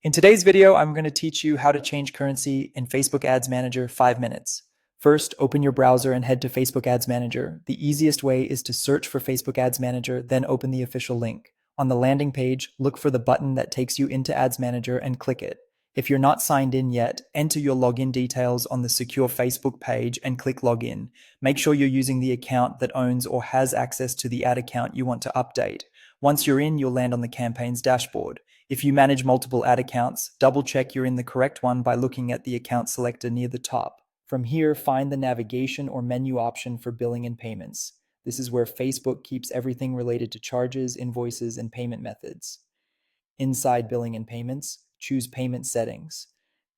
In today's video, I'm going to teach you how to change currency in Facebook Ads Manager 5 minutes. First, open your browser and head to Facebook Ads Manager. The easiest way is to search for Facebook Ads Manager, then open the official link. On the landing page, look for the button that takes you into Ads Manager and click it. If you're not signed in yet, enter your login details on the secure Facebook page and click Login. Make sure you're using the account that owns or has access to the ad account you want to update. Once you're in, you'll land on the campaign's dashboard. If you manage multiple ad accounts, double check you're in the correct one by looking at the account selector near the top. From here, find the navigation or menu option for billing and payments. This is where Facebook keeps everything related to charges, invoices, and payment methods. Inside billing and payments, choose payment settings.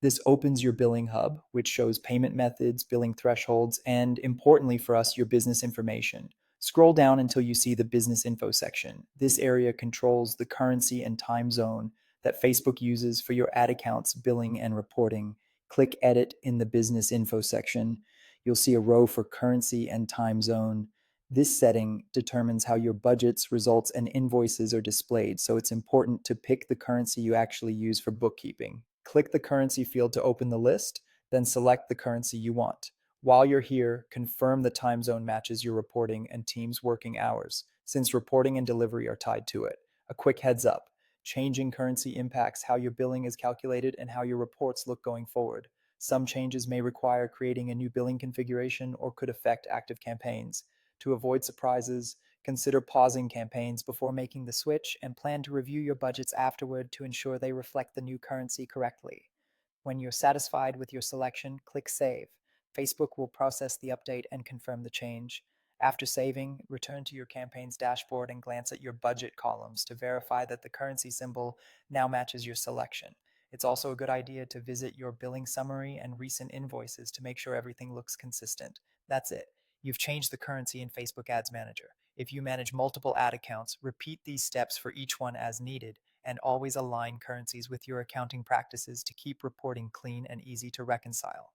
This opens your billing hub, which shows payment methods, billing thresholds, and importantly for us, your business information. Scroll down until you see the business info section. This area controls the currency and time zone that Facebook uses for your ad accounts, billing, and reporting. Click Edit in the business info section. You'll see a row for currency and time zone. This setting determines how your budgets, results, and invoices are displayed, so it's important to pick the currency you actually use for bookkeeping. Click the currency field to open the list, then select the currency you want. While you're here, confirm the time zone matches your reporting and team's working hours, since reporting and delivery are tied to it. A quick heads up: changing currency impacts how your billing is calculated and how your reports look going forward. Some changes may require creating a new billing configuration or could affect active campaigns. To avoid surprises, consider pausing campaigns before making the switch and plan to review your budgets afterward to ensure they reflect the new currency correctly. When you're satisfied with your selection, click Save. Facebook will process the update and confirm the change. After saving, return to your campaign's dashboard and glance at your budget columns to verify that the currency symbol now matches your selection. It's also a good idea to visit your billing summary and recent invoices to make sure everything looks consistent. That's it. You've changed the currency in Facebook Ads Manager. If you manage multiple ad accounts, repeat these steps for each one as needed, and always align currencies with your accounting practices to keep reporting clean and easy to reconcile.